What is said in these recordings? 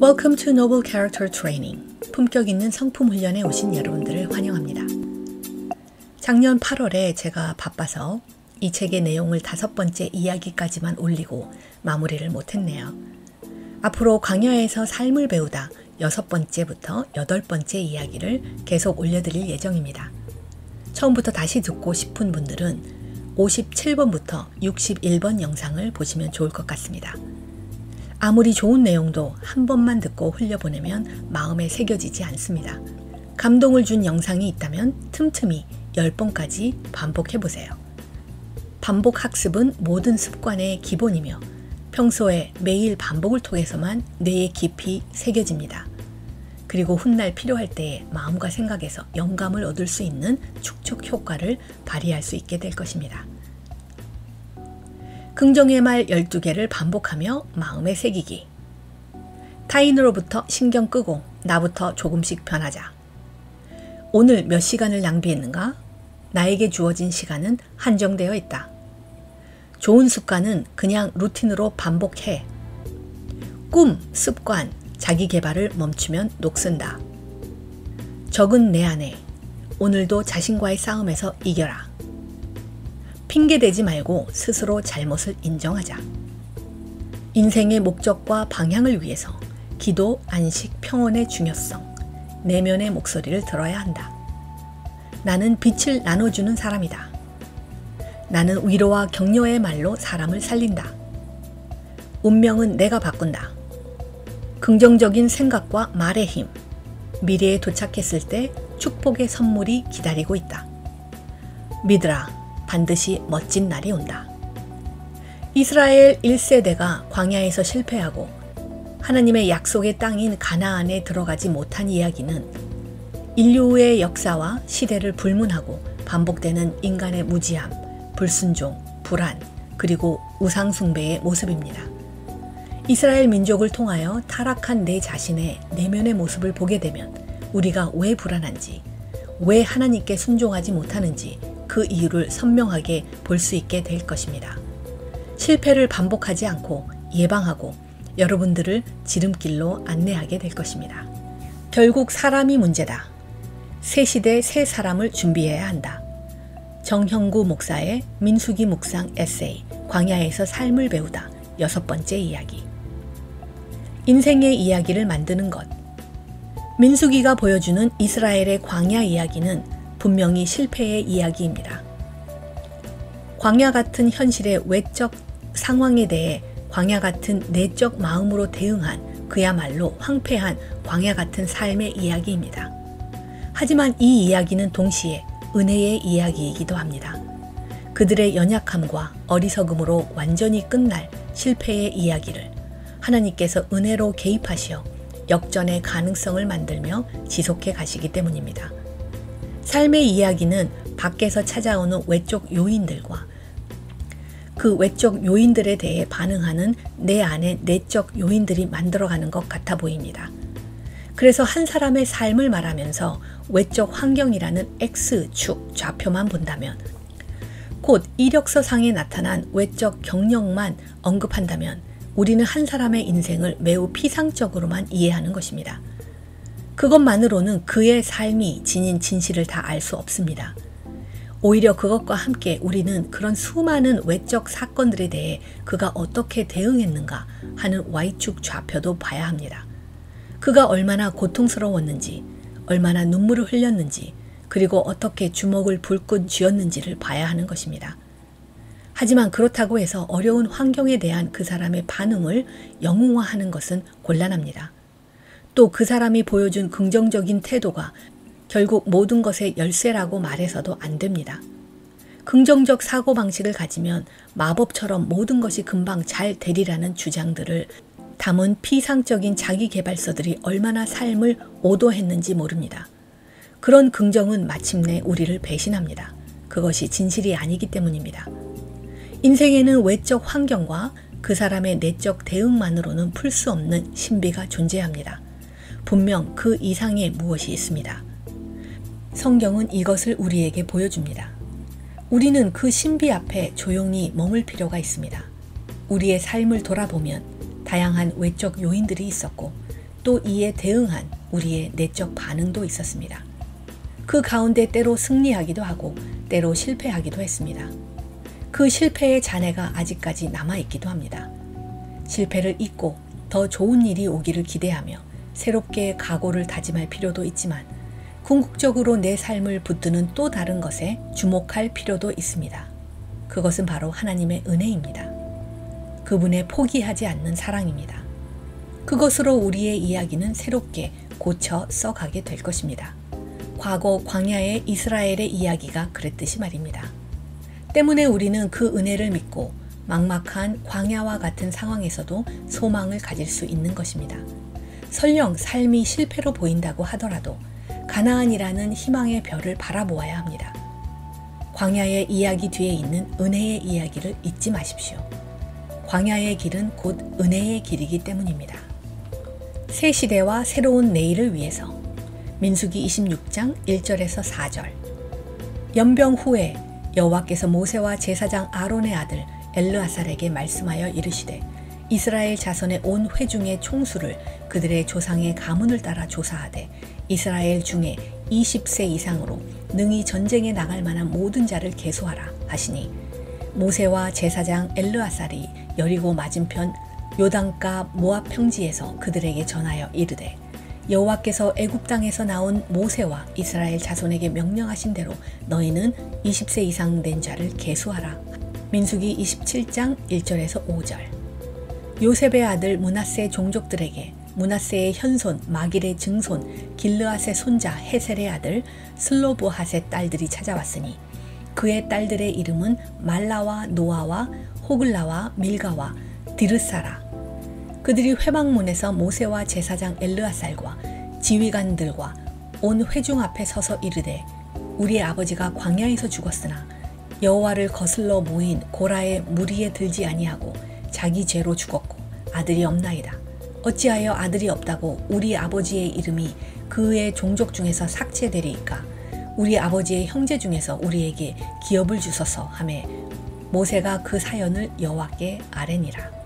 Welcome to Noble Character Training. 품격 있는 성품 훈련에 오신 여러분들을 환영합니다. 작년 8월에 제가 바빠서 이 책의 내용을 5번째 이야기까지만 올리고 마무리를 못했네요. 앞으로 광야에서 삶을 배우다 6번째부터 8번째 이야기를 계속 올려드릴 예정입니다. 처음부터 다시 듣고 싶은 분들은 57번부터 61번 영상을 보시면 좋을 것 같습니다. 아무리 좋은 내용도 한 번만 듣고 흘려보내면 마음에 새겨지지 않습니다. 감동을 준 영상이 있다면 틈틈이 10번까지 반복해보세요. 반복 학습은 모든 습관의 기본이며 평소에 매일 반복을 통해서만 뇌에 깊이 새겨집니다. 그리고 훗날 필요할 때에 마음과 생각에서 영감을 얻을 수 있는 축적 효과를 발휘할 수 있게 될 것입니다. 긍정의 말 12개를 반복하며 마음에 새기기. 타인으로부터 신경 끄고 나부터 조금씩 변하자. 오늘 몇 시간을 낭비했는가? 나에게 주어진 시간은 한정되어 있다. 좋은 습관은 그냥 루틴으로 반복해. 꿈, 습관, 자기 개발을 멈추면 녹슨다. 적은 내 안에. 오늘도 자신과의 싸움에서 이겨라. 핑계대지 말고 스스로 잘못을 인정하자. 인생의 목적과 방향을 위해서 기도, 안식, 평온의 중요성, 내면의 목소리를 들어야 한다. 나는 빛을 나눠주는 사람이다. 나는 위로와 격려의 말로 사람을 살린다. 운명은 내가 바꾼다. 긍정적인 생각과 말의 힘, 미래에 도착했을 때 축복의 선물이 기다리고 있다. 믿으라. 반드시 멋진 날이 온다. 이스라엘 1세대가 광야에서 실패하고 하나님의 약속의 땅인 가나안에 들어가지 못한 이야기는 인류의 역사와 시대를 불문하고 반복되는 인간의 무지함, 불순종, 불안, 그리고 우상숭배의 모습입니다. 이스라엘 민족을 통하여 타락한 내 자신의 내면의 모습을 보게 되면 우리가 왜 불안한지, 왜 하나님께 순종하지 못하는지 그 이유를 선명하게 볼 수 있게 될 것입니다. 실패를 반복하지 않고 예방하고 여러분들을 지름길로 안내하게 될 것입니다. 결국 사람이 문제다. 새 시대 새 사람을 준비해야 한다. 정형구 목사의 민수기 묵상 에세이 광야에서 삶을 배우다 6번째 이야기. 인생의 이야기를 만드는 것. 민수기가 보여주는 이스라엘의 광야 이야기는 분명히 실패의 이야기입니다. 광야 같은 현실의 외적 상황에 대해 광야 같은 내적 마음으로 대응한 그야말로 황폐한 광야 같은 삶의 이야기입니다. 하지만 이 이야기는 동시에 은혜의 이야기이기도 합니다. 그들의 연약함과 어리석음으로 완전히 끝날 실패의 이야기를 하나님께서 은혜로 개입하시어 역전의 가능성을 만들며 지속해 가시기 때문입니다. 삶의 이야기는 밖에서 찾아오는 외적 요인들과 그 외적 요인들에 대해 반응하는 내 안의 내적 요인들이 만들어가는 것 같아 보입니다. 그래서 한 사람의 삶을 말하면서 외적 환경이라는 X축 좌표만 본다면, 곧 이력서상에 나타난 외적 경력만 언급한다면 우리는 한 사람의 인생을 매우 피상적으로만 이해하는 것입니다. 그것만으로는 그의 삶이 지닌 진실을 다 알 수 없습니다. 오히려 그것과 함께 우리는 그런 수많은 외적 사건들에 대해 그가 어떻게 대응했는가 하는 Y축 좌표도 봐야 합니다. 그가 얼마나 고통스러웠는지, 얼마나 눈물을 흘렸는지, 그리고 어떻게 주먹을 불끈 쥐었는지를 봐야 하는 것입니다. 하지만 그렇다고 해서 어려운 환경에 대한 그 사람의 반응을 영웅화하는 것은 곤란합니다. 또 그 사람이 보여준 긍정적인 태도가 결국 모든 것의 열쇠라고 말해서도 안 됩니다. 긍정적 사고방식을 가지면 마법처럼 모든 것이 금방 잘 되리라는 주장들을 담은 피상적인 자기계발서들이 얼마나 삶을 오도했는지 모릅니다. 그런 긍정은 마침내 우리를 배신합니다. 그것이 진실이 아니기 때문입니다. 인생에는 외적 환경과 그 사람의 내적 대응만으로는 풀 수 없는 신비가 존재합니다. 분명 그 이상의 무엇이 있습니다. 성경은 이것을 우리에게 보여줍니다. 우리는 그 신비 앞에 조용히 머물 필요가 있습니다. 우리의 삶을 돌아보면 다양한 외적 요인들이 있었고 또 이에 대응한 우리의 내적 반응도 있었습니다. 그 가운데 때로 승리하기도 하고 때로 실패하기도 했습니다. 그 실패의 잔해가 아직까지 남아있기도 합니다. 실패를 잊고 더 좋은 일이 오기를 기대하며 새롭게 각오를 다짐할 필요도 있지만 궁극적으로 내 삶을 붙드는 또 다른 것에 주목할 필요도 있습니다. 그것은 바로 하나님의 은혜입니다. 그분의 포기하지 않는 사랑입니다. 그것으로 우리의 이야기는 새롭게 고쳐 써가게 될 것입니다. 과거 광야의 이스라엘의 이야기가 그랬듯이 말입니다. 때문에 우리는 그 은혜를 믿고 막막한 광야와 같은 상황에서도 소망을 가질 수 있는 것입니다. 설령 삶이 실패로 보인다고 하더라도 가나안이라는 희망의 별을 바라보아야 합니다. 광야의 이야기 뒤에 있는 은혜의 이야기를 잊지 마십시오. 광야의 길은 곧 은혜의 길이기 때문입니다. 새 시대와 새로운 내일을 위해서 민수기 26장 1절에서 4절. 연병 후에 여호와께서 모세와 제사장 아론의 아들 엘르아살에게 말씀하여 이르시되 이스라엘 자손의 온 회중의 총수를 그들의 조상의 가문을 따라 조사하되 이스라엘 중에 20세 이상으로 능히 전쟁에 나갈 만한 모든 자를 계수하라 하시니 모세와 제사장 엘르아살이 여리고 맞은편 요단가 모압 평지에서 그들에게 전하여 이르되 여호와께서 애굽 땅에서 나온 모세와 이스라엘 자손에게 명령하신 대로 너희는 20세 이상 된 자를 계수하라. 민수기 27장 1절에서 5절. 요셉의 아들 므낫세 종족들에게 므낫세의 현손 마길의 증손 길르앗의 손자 헤셀의 아들 슬로브핫의 딸들이 찾아왔으니 그의 딸들의 이름은 말라와 노아와 호글라와 밀가와 디르사라. 그들이 회막문에서 모세와 제사장 엘르아살과 지휘관들과 온 회중 앞에 서서 이르되 우리의 아버지가 광야에서 죽었으나 여호와를 거슬러 모인 고라의 무리에 들지 아니하고 자기 죄로 죽었고 아들이 없나이다. 어찌하여 아들이 없다고 우리 아버지의 이름이 그의 종족 중에서 삭제되리이까. 우리 아버지의 형제 중에서 우리에게 기업을 주소서 하매 모세가 그 사연을 여호와께 아뢰니라.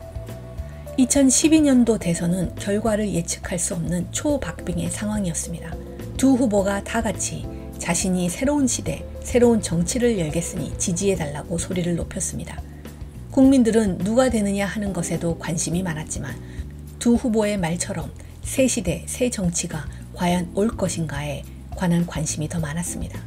2012년도 대선은 결과를 예측할 수 없는 초박빙의 상황이었습니다. 두 후보가 다 같이 자신이 새로운 시대, 새로운 정치를 열겠으니 지지해달라고 소리를 높였습니다. 국민들은 누가 되느냐 하는 것에도 관심이 많았지만 두 후보의 말처럼 새 시대, 새 정치가 과연 올 것인가에 관한 관심이 더 많았습니다.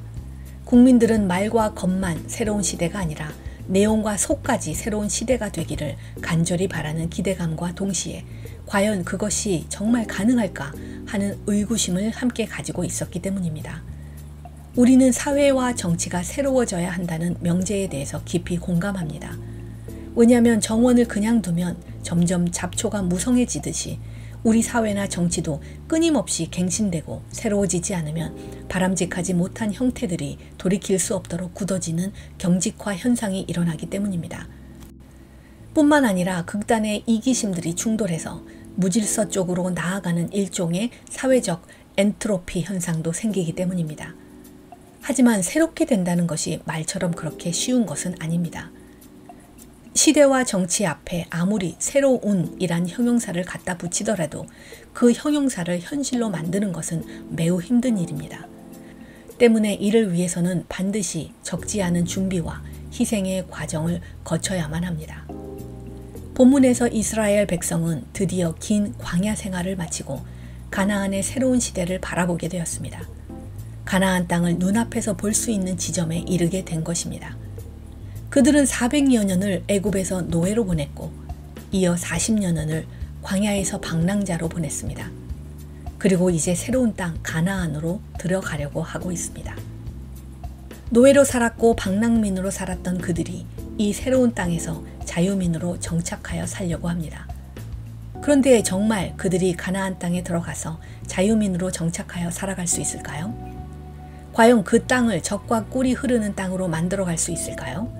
국민들은 말과 겉만 새로운 시대가 아니라 내용과 속까지 새로운 시대가 되기를 간절히 바라는 기대감과 동시에 과연 그것이 정말 가능할까 하는 의구심을 함께 가지고 있었기 때문입니다. 우리는 사회와 정치가 새로워져야 한다는 명제에 대해서 깊이 공감합니다. 왜냐하면 정원을 그냥 두면 점점 잡초가 무성해지듯이 우리 사회나 정치도 끊임없이 갱신되고 새로워지지 않으면 바람직하지 못한 형태들이 돌이킬 수 없도록 굳어지는 경직화 현상이 일어나기 때문입니다. 뿐만 아니라 극단의 이기심들이 충돌해서 무질서 쪽으로 나아가는 일종의 사회적 엔트로피 현상도 생기기 때문입니다. 하지만 새롭게 된다는 것이 말처럼 그렇게 쉬운 것은 아닙니다. 시대와 정치 앞에 아무리 새로운이란 형용사를 갖다 붙이더라도 그 형용사를 현실로 만드는 것은 매우 힘든 일입니다. 때문에 이를 위해서는 반드시 적지 않은 준비와 희생의 과정을 거쳐야만 합니다. 본문에서 이스라엘 백성은 드디어 긴 광야 생활을 마치고 가나안의 새로운 시대를 바라보게 되었습니다. 가나안 땅을 눈앞에서 볼 수 있는 지점에 이르게 된 것입니다. 그들은 400여 년을 애굽에서 노예로 보냈고 이어 40여 년을 광야에서 방랑자로 보냈습니다. 그리고 이제 새로운 땅 가나안으로 들어가려고 하고 있습니다. 노예로 살았고 방랑민으로 살았던 그들이 이 새로운 땅에서 자유민으로 정착하여 살려고 합니다. 그런데 정말 그들이 가나안 땅에 들어가서 자유민으로 정착하여 살아갈 수 있을까요? 과연 그 땅을 젖과 꿀이 흐르는 땅으로 만들어갈 수 있을까요?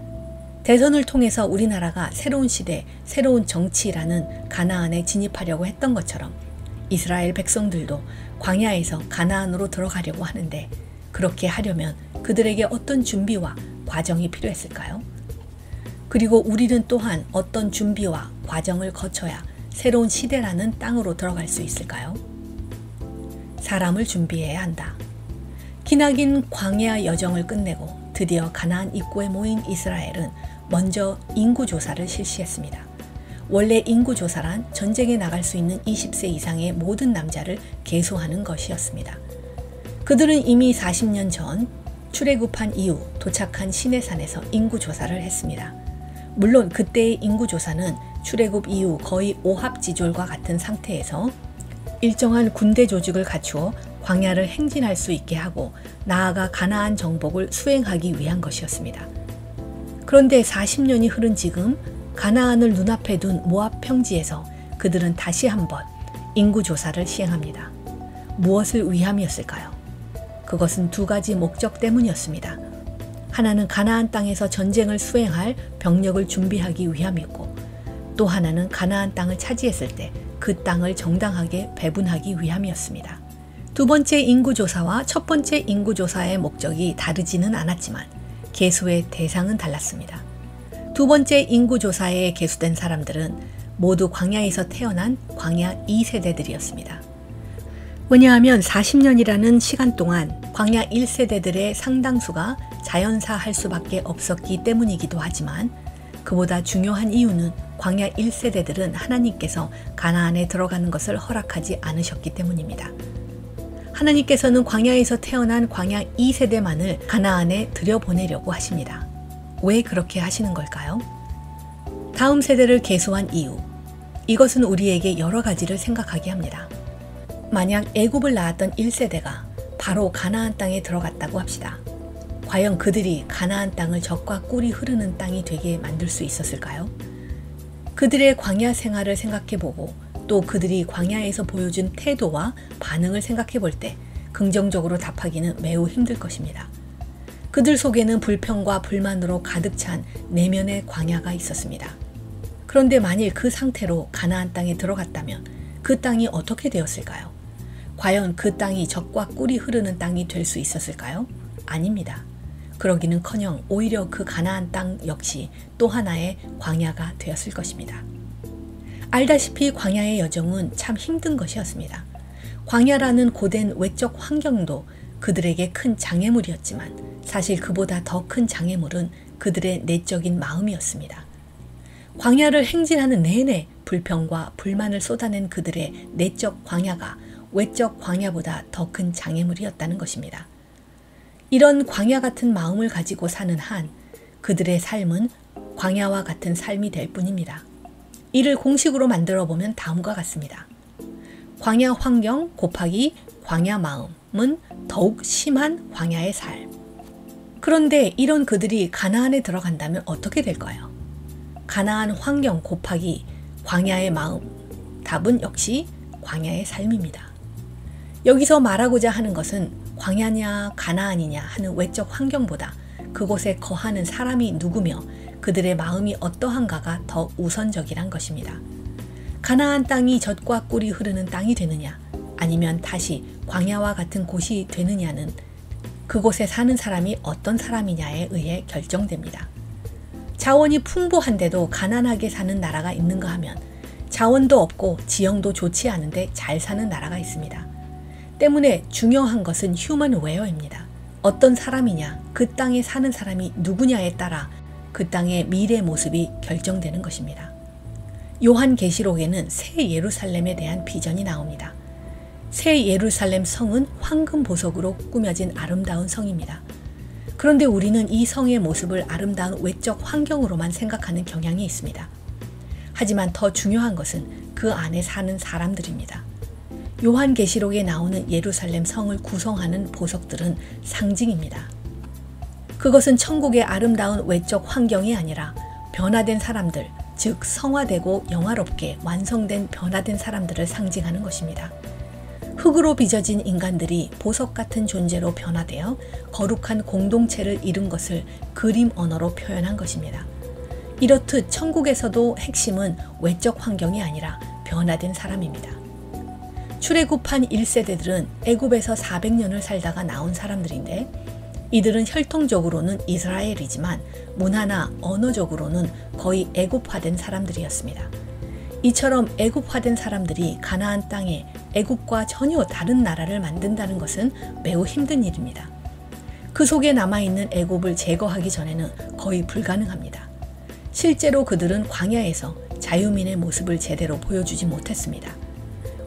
대선을 통해서 우리나라가 새로운 시대, 새로운 정치라는 가나안에 진입하려고 했던 것처럼 이스라엘 백성들도 광야에서 가나안으로 들어가려고 하는데 그렇게 하려면 그들에게 어떤 준비와 과정이 필요했을까요? 그리고 우리는 또한 어떤 준비와 과정을 거쳐야 새로운 시대라는 땅으로 들어갈 수 있을까요? 사람을 준비해야 한다. 기나긴 광야 여정을 끝내고 드디어 가나안 입구에 모인 이스라엘은 먼저 인구조사를 실시했습니다. 원래 인구조사란 전쟁에 나갈 수 있는 20세 이상의 모든 남자를 계수하는 것이었습니다. 그들은 이미 40년 전 출애굽한 이후 도착한 시내산에서 인구조사를 했습니다. 물론 그때의 인구조사는 출애굽 이후 거의 오합지졸과 같은 상태에서 일정한 군대 조직을 갖추어 광야를 행진할 수 있게 하고 나아가 가나안 정복을 수행하기 위한 것이었습니다. 그런데 40년이 흐른 지금 가나안을 눈앞에 둔 모압 평지에서 그들은 다시 한번 인구조사를 시행합니다. 무엇을 위함이었을까요? 그것은 두 가지 목적 때문이었습니다. 하나는 가나안 땅에서 전쟁을 수행할 병력을 준비하기 위함이었고, 또 하나는 가나안 땅을 차지했을 때 그 땅을 정당하게 배분하기 위함이었습니다. 두 번째 인구조사와 첫 번째 인구조사의 목적이 다르지는 않았지만 계수의 대상은 달랐습니다. 두 번째 인구조사에 계수된 사람들은 모두 광야에서 태어난 광야 2세대들이었습니다. 왜냐하면 40년이라는 시간 동안 광야 1세대들의 상당수가 자연사할 수밖에 없었기 때문이기도 하지만, 그보다 중요한 이유는 광야 1세대들은 하나님께서 가나안에 들어가는 것을 허락하지 않으셨기 때문입니다. 하나님께서는 광야에서 태어난 광야 2세대만을 가나안에 들여보내려고 하십니다. 왜 그렇게 하시는 걸까요? 다음 세대를 계수한 이유, 이것은 우리에게 여러 가지를 생각하게 합니다. 만약 애굽을 나왔던 1세대가 바로 가나안 땅에 들어갔다고 합시다. 과연 그들이 가나안 땅을 젖과 꿀이 흐르는 땅이 되게 만들 수 있었을까요? 그들의 광야 생활을 생각해보고 또 그들이 광야에서 보여준 태도와 반응을 생각해볼 때 긍정적으로 답하기는 매우 힘들 것입니다. 그들 속에는 불평과 불만으로 가득 찬 내면의 광야가 있었습니다. 그런데 만일 그 상태로 가나안 땅에 들어갔다면 그 땅이 어떻게 되었을까요? 과연 그 땅이 젖과 꿀이 흐르는 땅이 될 수 있었을까요? 아닙니다. 그러기는커녕 오히려 그 가나안 땅 역시 또 하나의 광야가 되었을 것입니다. 알다시피 광야의 여정은 참 힘든 것이었습니다. 광야라는 고된 외적 환경도 그들에게 큰 장애물이었지만 사실 그보다 더 큰 장애물은 그들의 내적인 마음이었습니다. 광야를 행진하는 내내 불평과 불만을 쏟아낸 그들의 내적 광야가 외적 광야보다 더 큰 장애물이었다는 것입니다. 이런 광야 같은 마음을 가지고 사는 한 그들의 삶은 광야와 같은 삶이 될 뿐입니다. 이를 공식으로 만들어 보면 다음과 같습니다. 광야 환경 곱하기 광야 마음은 더욱 심한 광야의 삶. 그런데 이런 그들이 가나안에 들어간다면 어떻게 될까요? 가나안 환경 곱하기 광야의 마음, 답은 역시 광야의 삶입니다. 여기서 말하고자 하는 것은 광야냐 가나안이냐 하는 외적 환경보다 그곳에 거하는 사람이 누구며 그들의 마음이 어떠한가가 더 우선적이란 것입니다. 가나안 땅이 젖과 꿀이 흐르는 땅이 되느냐 아니면 다시 광야와 같은 곳이 되느냐는 그곳에 사는 사람이 어떤 사람이냐에 의해 결정됩니다. 자원이 풍부한데도 가난하게 사는 나라가 있는가 하면 자원도 없고 지형도 좋지 않은데 잘 사는 나라가 있습니다. 때문에 중요한 것은 휴먼웨어입니다. 어떤 사람이냐, 그 땅에 사는 사람이 누구냐에 따라 그 땅의 미래 모습이 결정되는 것입니다. 요한계시록에는 새 예루살렘에 대한 비전이 나옵니다. 새 예루살렘 성은 황금 보석으로 꾸며진 아름다운 성입니다. 그런데 우리는 이 성의 모습을 아름다운 외적 환경으로만 생각하는 경향이 있습니다. 하지만 더 중요한 것은 그 안에 사는 사람들입니다. 요한계시록에 나오는 예루살렘 성을 구성하는 보석들은 상징입니다. 그것은 천국의 아름다운 외적 환경이 아니라 변화된 사람들, 즉 성화되고 영화롭게 완성된 변화된 사람들을 상징하는 것입니다. 흙으로 빚어진 인간들이 보석 같은 존재로 변화되어 거룩한 공동체를 이룬 것을 그림 언어로 표현한 것입니다. 이렇듯 천국에서도 핵심은 외적 환경이 아니라 변화된 사람입니다. 출애굽한 1세대들은 애굽에서 400년을 살다가 나온 사람들인데 이들은 혈통적으로는 이스라엘이지만 문화나 언어적으로는 거의 애굽화된 사람들이었습니다. 이처럼 애굽화된 사람들이 가나안 땅에 애굽과 전혀 다른 나라를 만든다는 것은 매우 힘든 일입니다. 그 속에 남아있는 애굽을 제거하기 전에는 거의 불가능합니다. 실제로 그들은 광야에서 자유민의 모습을 제대로 보여주지 못했습니다.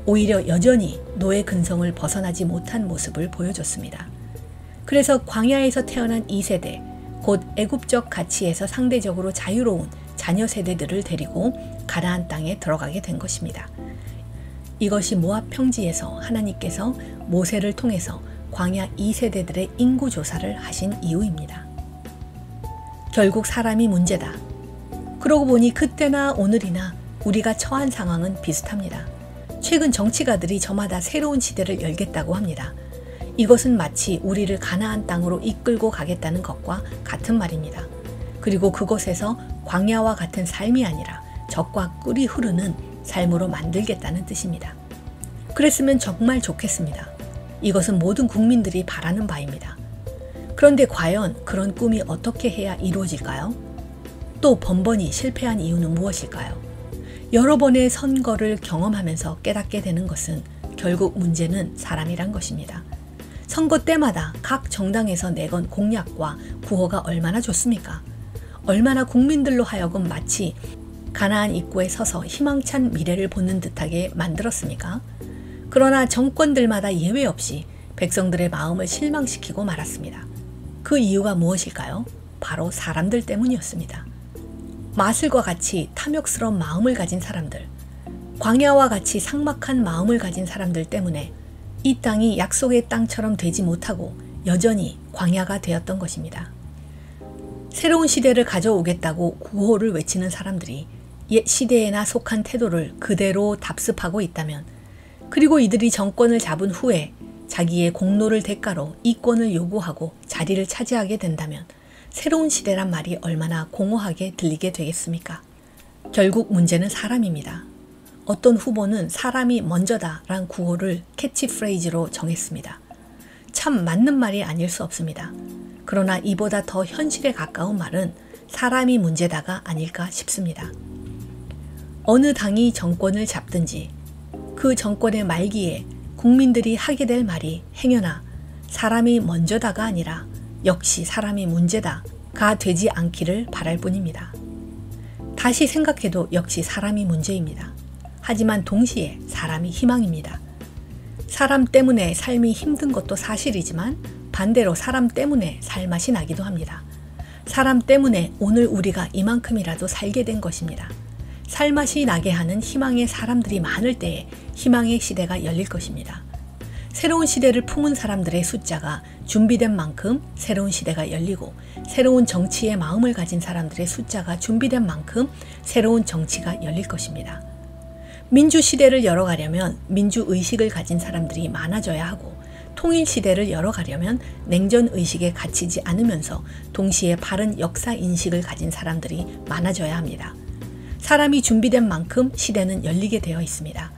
오히려 여전히 노예 근성을 벗어나지 못한 모습을 보여줬습니다. 그래서 광야에서 태어난 2세대, 곧 애굽적 가치에서 상대적으로 자유로운 자녀 세대들을 데리고 가나안 땅에 들어가게 된 것입니다. 이것이 모압 평지에서 하나님께서 모세를 통해서 광야 2세대들의 인구 조사를 하신 이유입니다. 결국 사람이 문제다. 그러고 보니 그때나 오늘이나 우리가 처한 상황은 비슷합니다. 최근 정치가들이 저마다 새로운 시대를 열겠다고 합니다. 이것은 마치 우리를 가나안 땅으로 이끌고 가겠다는 것과 같은 말입니다. 그리고 그곳에서 광야와 같은 삶이 아니라 젖과 꿀이 흐르는 삶으로 만들겠다는 뜻입니다. 그랬으면 정말 좋겠습니다. 이것은 모든 국민들이 바라는 바입니다. 그런데 과연 그런 꿈이 어떻게 해야 이루어질까요? 또 번번이 실패한 이유는 무엇일까요? 여러 번의 선거를 경험하면서 깨닫게 되는 것은 결국 문제는 사람이란 것입니다. 선거 때마다 각 정당에서 내건 공약과 구호가 얼마나 좋습니까? 얼마나 국민들로 하여금 마치 가나안 입구에 서서 희망찬 미래를 보는 듯하게 만들었습니까? 그러나 정권들마다 예외 없이 백성들의 마음을 실망시키고 말았습니다. 그 이유가 무엇일까요? 바로 사람들 때문이었습니다. 마술과 같이 탐욕스러운 마음을 가진 사람들, 광야와 같이 삭막한 마음을 가진 사람들 때문에 이 땅이 약속의 땅처럼 되지 못하고 여전히 광야가 되었던 것입니다. 새로운 시대를 가져오겠다고 구호를 외치는 사람들이 옛 시대에나 속한 태도를 그대로 답습하고 있다면, 그리고 이들이 정권을 잡은 후에 자기의 공로를 대가로 이권을 요구하고 자리를 차지하게 된다면 새로운 시대란 말이 얼마나 공허하게 들리게 되겠습니까? 결국 문제는 사람입니다. 어떤 후보는 사람이 먼저다 란 구호를 캐치프레이즈로 정했습니다. 참 맞는 말이 아닐 수 없습니다. 그러나 이보다 더 현실에 가까운 말은 사람이 문제다가 아닐까 싶습니다. 어느 당이 정권을 잡든지 그 정권의 말기에 국민들이 하게 될 말이 행여나 사람이 먼저다가 아니라 역시 사람이 문제다가 되지 않기를 바랄 뿐입니다. 다시 생각해도 역시 사람이 문제입니다. 하지만 동시에 사람이 희망입니다. 사람 때문에 삶이 힘든 것도 사실이지만 반대로 사람 때문에 살맛이 나기도 합니다. 사람 때문에 오늘 우리가 이만큼이라도 살게 된 것입니다. 살맛이 나게 하는 희망의 사람들이 많을 때에 희망의 시대가 열릴 것입니다. 새로운 시대를 품은 사람들의 숫자가 준비된 만큼 새로운 시대가 열리고, 새로운 정치의 마음을 가진 사람들의 숫자가 준비된 만큼 새로운 정치가 열릴 것입니다. 민주시대를 열어가려면 민주의식을 가진 사람들이 많아져야 하고, 통일시대를 열어가려면 냉전의식에 갇히지 않으면서 동시에 바른 역사인식을 가진 사람들이 많아져야 합니다. 사람이 준비된 만큼 시대는 열리게 되어 있습니다.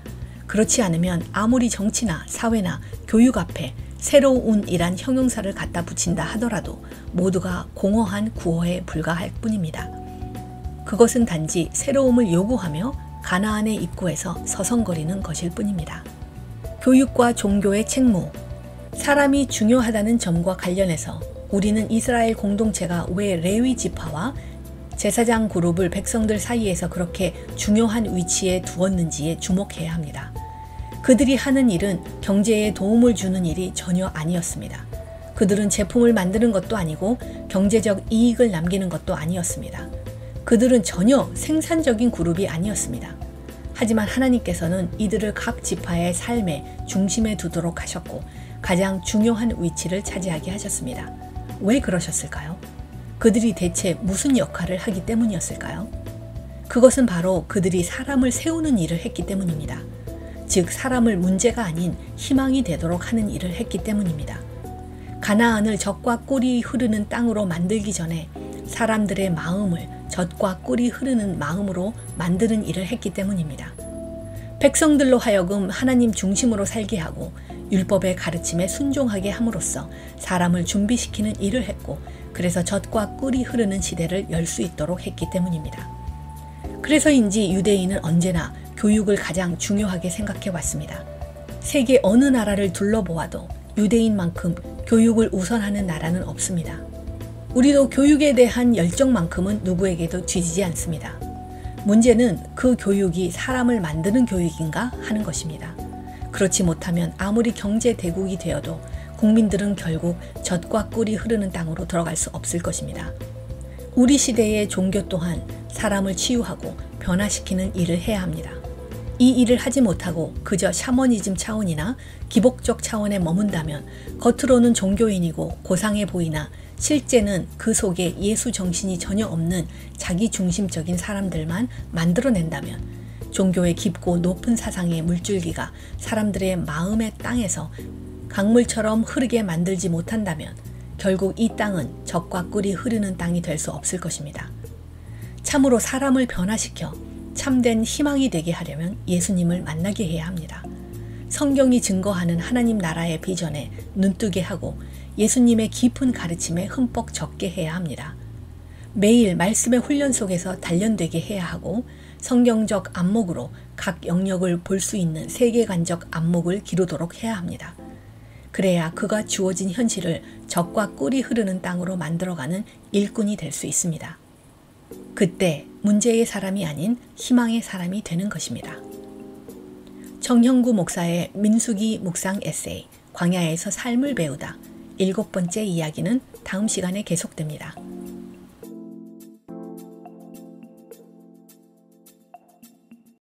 그렇지 않으면 아무리 정치나 사회나 교육 앞에 새로운이란 형용사를 갖다 붙인다 하더라도 모두가 공허한 구호에 불과할 뿐입니다. 그것은 단지 새로움을 요구하며 가나안의 입구에서 서성거리는 것일 뿐입니다. 교육과 종교의 책무, 사람이 중요하다는 점과 관련해서 우리는 이스라엘 공동체가 왜 레위 지파와 제사장 그룹을 백성들 사이에서 그렇게 중요한 위치에 두었는지에 주목해야 합니다. 그들이 하는 일은 경제에 도움을 주는 일이 전혀 아니었습니다. 그들은 제품을 만드는 것도 아니고 경제적 이익을 남기는 것도 아니었습니다. 그들은 전혀 생산적인 그룹이 아니었습니다. 하지만 하나님께서는 이들을 각 지파의 삶의 중심에 두도록 하셨고 가장 중요한 위치를 차지하게 하셨습니다. 왜 그러셨을까요? 그들이 대체 무슨 역할을 하기 때문이었을까요? 그것은 바로 그들이 사람을 세우는 일을 했기 때문입니다. 즉 사람을 문제가 아닌 희망이 되도록 하는 일을 했기 때문입니다. 가나안을 젖과 꿀이 흐르는 땅으로 만들기 전에 사람들의 마음을 젖과 꿀이 흐르는 마음으로 만드는 일을 했기 때문입니다. 백성들로 하여금 하나님 중심으로 살게 하고 율법의 가르침에 순종하게 함으로써 사람을 준비시키는 일을 했고, 그래서 젖과 꿀이 흐르는 시대를 열 수 있도록 했기 때문입니다. 그래서인지 유대인은 언제나 교육을 가장 중요하게 생각해 왔습니다. 세계 어느 나라를 둘러보아도 유대인만큼 교육을 우선하는 나라는 없습니다. 우리도 교육에 대한 열정만큼은 누구에게도 뒤지지 않습니다. 문제는 그 교육이 사람을 만드는 교육인가 하는 것입니다. 그렇지 못하면 아무리 경제 대국이 되어도 국민들은 결국 젖과 꿀이 흐르는 땅으로 들어갈 수 없을 것입니다. 우리 시대의 종교 또한 사람을 치유하고 변화시키는 일을 해야 합니다. 이 일을 하지 못하고 그저 샤머니즘 차원이나 기복적 차원에 머문다면 겉으로는 종교인이고 고상해 보이나 실제는 그 속에 예수 정신이 전혀 없는 자기 중심적인 사람들만 만들어낸다면 종교의 깊고 높은 사상의 물줄기가 사람들의 마음의 땅에서 강물처럼 흐르게 만들지 못한다면 결국 이 땅은 젖과 꿀이 흐르는 땅이 될 수 없을 것입니다. 참으로 사람을 변화시켜 참된 희망이 되게 하려면 예수님을 만나게 해야 합니다. 성경이 증거하는 하나님 나라의 비전에 눈뜨게 하고 예수님의 깊은 가르침에 흠뻑 적게 해야 합니다. 매일 말씀의 훈련 속에서 단련되게 해야 하고 성경적 안목으로 각 영역을 볼 수 있는 세계관적 안목을 기르도록 해야 합니다. 그래야 그가 주어진 현실을 젖과 꿀이 흐르는 땅으로 만들어가는 일꾼이 될 수 있습니다. 그때 문제의 사람이 아닌 희망의 사람이 되는 것입니다. 정형구 목사의 민수기 묵상 에세이 광야에서 삶을 배우다 7번째 이야기는 다음 시간에 계속됩니다.